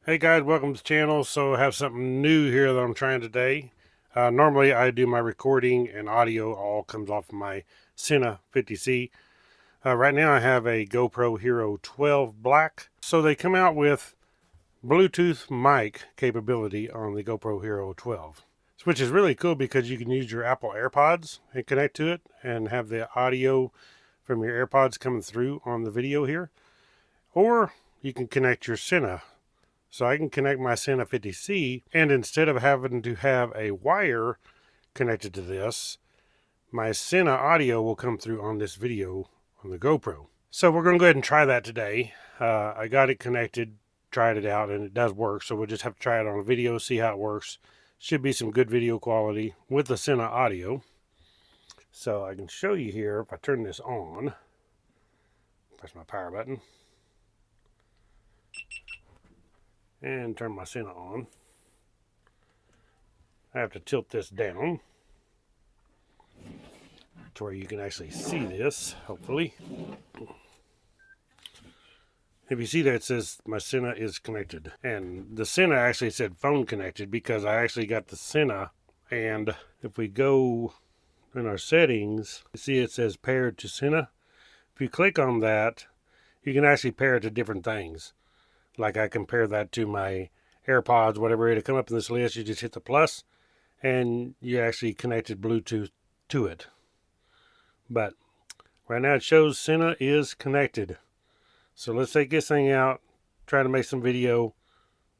Hey guys, welcome to the channel. So I have something new here that I'm trying today. Normally I do my recording and audio all comes off of my Sena 50C. Right now I have a GoPro Hero 12 Black. So they come out with Bluetooth mic capability on the GoPro Hero 12. Which is really cool because you can use your Apple AirPods and connect to it and have the audio from your AirPods coming through on the video here. Or you can connect your Sena. So I can connect my Sena 50C, and instead of having to have a wire connected to this, my Sena audio will come through on this video on the GoPro. So we're going to go ahead and try that today. I got it connected, tried it out, and it does work. So we'll just have to try it on a video, see how it works. Should be some good video quality with the Sena audio. So I can show you here if I turn this on. Press my power button. And turn my Sena on. I have to tilt this down to where you can actually see this, hopefully. If you see that, it says my Sena is connected. And the Sena actually said phone connected because I actually got the Sena. And if we go in our settings, you see it says paired to Sena. If you click on that, you can actually pair it to different things. Like I compare that to my AirPods, whatever, it'll come up in this list. You just hit the plus and you actually connected Bluetooth to it. But right now it shows Sena is connected. So let's take this thing out, try to make some video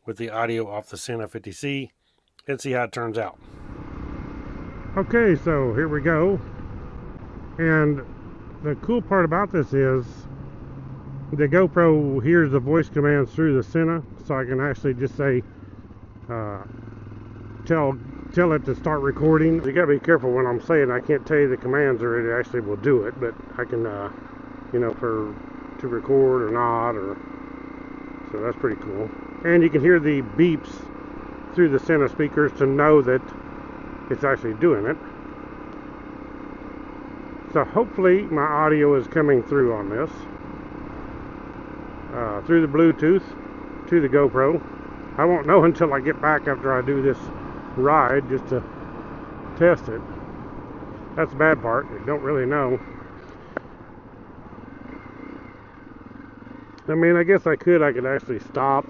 with the audio off the Sena 50C and see how it turns out. Okay, so here we go. And the cool part about this is the GoPro hears the voice commands through the Sena, so I can actually just say, tell it to start recording. You gotta be careful when I'm saying I can't tell you the commands or it actually will do it, but I can, to record or not, so that's pretty cool. And you can hear the beeps through the Sena speakers to know that it's actually doing it. So hopefully my audio is coming through on this. Through the Bluetooth to the GoPro. I won't know until I get back after I do this ride just to test it. That's the bad part. You don't really know. I mean, I guess I could actually stop,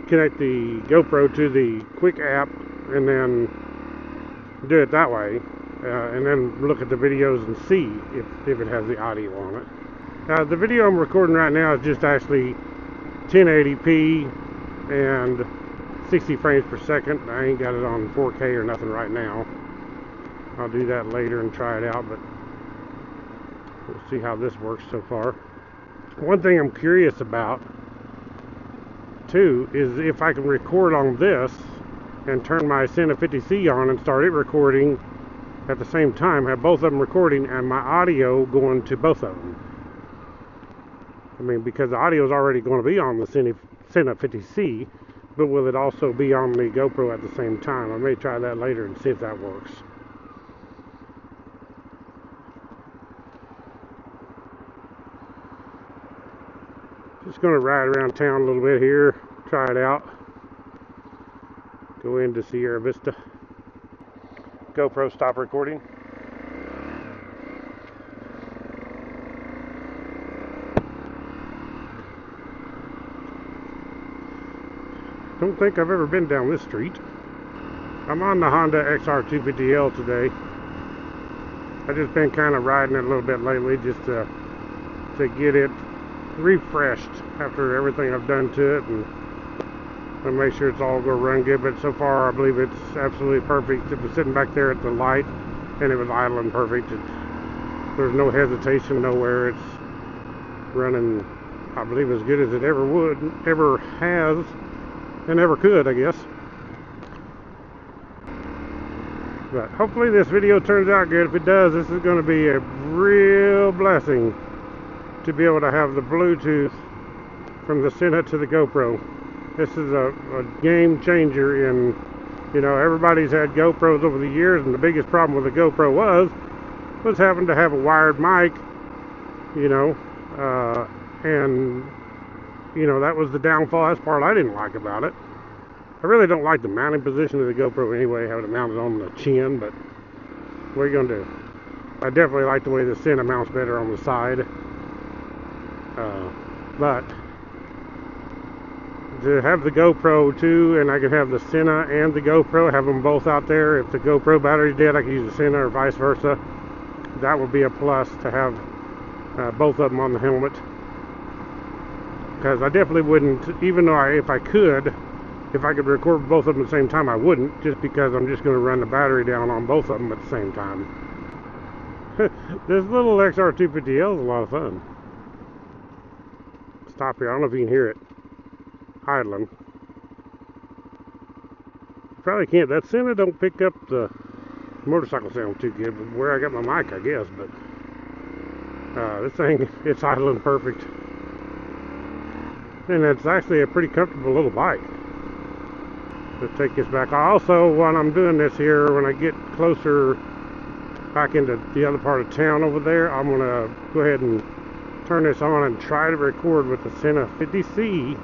connect the GoPro to the Quick app and then do it that way, and then look at the videos and see if it has the audio on it. The video I'm recording right now is just actually 1080p and 60 frames per second. I ain't got it on 4K or nothing right now. I'll do that later and try it out, but we'll see how this works so far. One thing I'm curious about too is if I can record on this and turn my Sena 50C on and start it recording at the same time, have both of them recording and my audio going to both of them. I mean, because the audio is already going to be on the Sena 50C, but will it also be on the GoPro at the same time? I may try that later and see if that works. Just going to ride around town a little bit here, try it out. Go into Sierra Vista. GoPro, stop recording. Don't think I've ever been down this street. I'm on the Honda XR250L today. I've just been kind of riding it a little bit lately just to get it refreshed after everything I've done to it and make sure it's all going to run good. But so far I believe it's absolutely perfect. It was sitting back there at the light and it was idling perfect. There's no hesitation nowhere. It's running, I believe, as good as it ever has. And never could, I guess. But hopefully this video turns out good. If it does, this is going to be a real blessing to be able to have the Bluetooth from the Sena to the GoPro. This is a game changer in, everybody's had GoPros over the years, and the biggest problem with the GoPro was having to have a wired mic, and you know, that was the downfall. That's the part I didn't like about it. I really don't like the mounting position of the GoPro anyway, having it mounted on the chin, but what are you going to do? I definitely like the way the Sena mounts better on the side. But to have the GoPro too, and I could have the Sena and the GoPro, have them both out there. If the GoPro battery's dead, I could use the Sena or vice versa. That would be a plus to have both of them on the helmet. Because I definitely wouldn't, even though if I could record both of them at the same time, I wouldn't, just because I'm just going to run the battery down on both of them at the same time. This little XR250L is a lot of fun. Stop here, I don't know if you can hear it idling. Probably can't. That Sena don't pick up the motorcycle sound too good, but where I got my mic, I guess. But this thing, it's idling perfect. And it's actually a pretty comfortable little bike. Let's take this back. Also, while I'm doing this here, when I get closer back into the other part of town over there, I'm going to go ahead and turn this on and try to record with the Sena 50C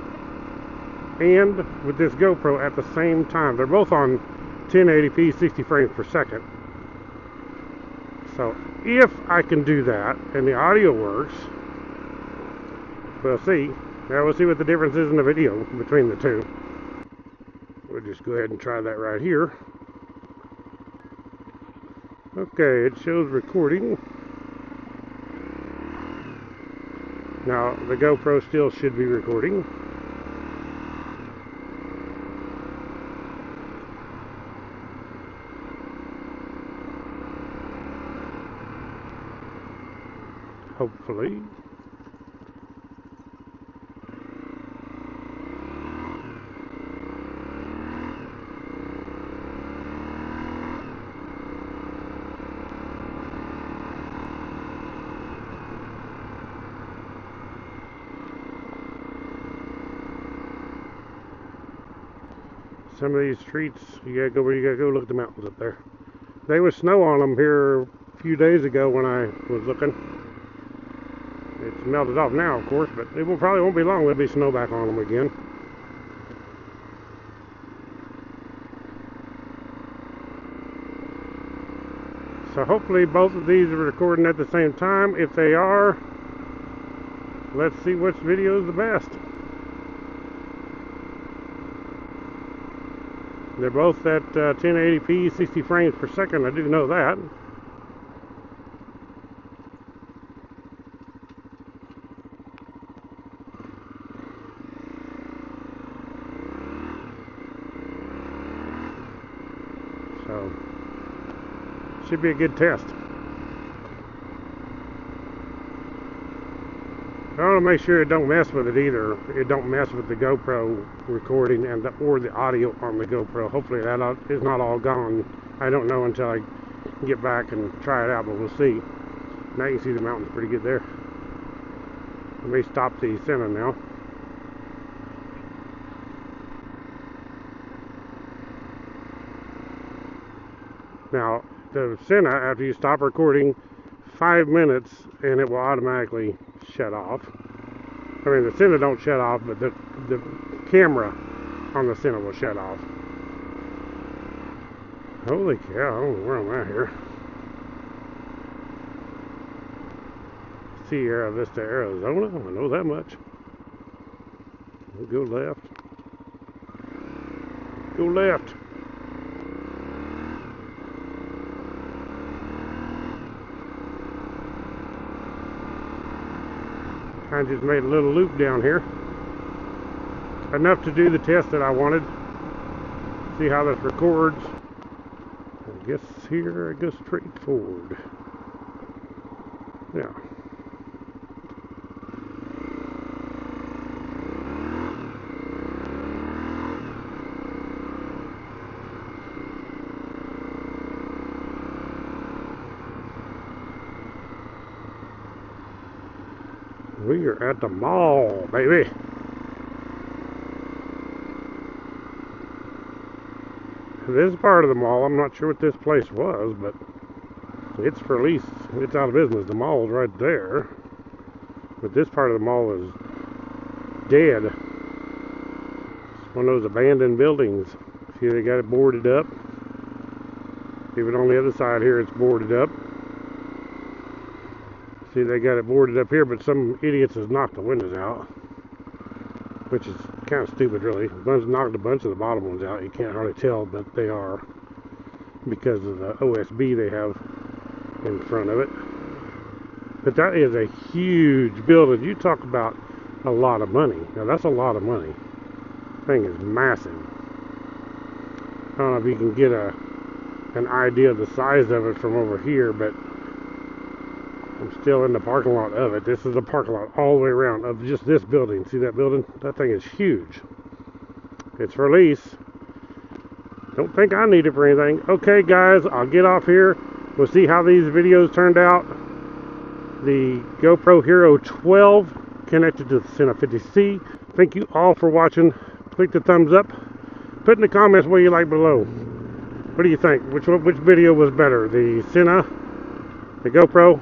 and with this GoPro at the same time. They're both on 1080p 60 frames per second. So if I can do that and the audio works, we'll see. Now we'll see what the difference is in the video between the two. We'll just go ahead and try that right here. Okay, it shows recording. Now the GoPro still should be recording. Hopefully. Some of these streets, you gotta go look at the mountains up there. There was snow on them here a few days ago when I was looking. It's melted off now, of course, but it probably won't be long. There'll be snow back on them again. So hopefully both of these are recording at the same time. If they are, let's see which video is the best. They're both at 1080p 60 frames per second, I do know that. So, should be a good test. I want to make sure it don't mess with it either. It don't mess with the GoPro recording or the audio on the GoPro. Hopefully that is not all gone. I don't know until I get back and try it out, but we'll see. Now you can see the mountains pretty good there. Let me stop the Sena now. Now the Sena, after you stop recording, 5 minutes and it will automatically shut off. I mean, the Sena don't shut off, but the camera on the Sena will shut off. Holy cow, I don't know where I'm at here. Sierra Vista, Arizona, I know that much. We'll go left. Go left. I just made a little loop down here. Enough to do the test that I wanted. See how this records. I guess here I go straight forward. Yeah. We are at the mall, baby. This is part of the mall. I'm not sure what this place was, but it's for lease. It's out of business. The mall is right there. But this part of the mall is dead. It's one of those abandoned buildings. See, they got it boarded up. Even on the other side here, it's boarded up. See, they got it boarded up here, but some idiots has knocked the windows out, which is kind of stupid, really. Knocked a bunch of the bottom ones out. You can't hardly tell, but they are, because of the OSB they have in front of it. But that is a huge building. You talk about a lot of money. Now, that's a lot of money. The thing is massive. I don't know if you can get an idea of the size of it from over here, but I'm still in the parking lot of it. This is the parking lot all the way around of just this building. See that building? That thing is huge. It's for lease. Don't think I need it for anything. Okay, guys, I'll get off here. We'll see how these videos turned out. The GoPro Hero 12 connected to the Sena 50C. Thank you all for watching. Click the thumbs up. Put in the comments what you like below. What do you think? Which video was better? The Sena? The GoPro?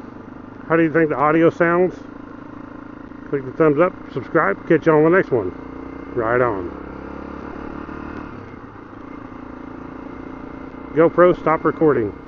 How do you think the audio sounds? Click the thumbs up. Subscribe. Catch you on the next one. Right on. GoPro, stop recording.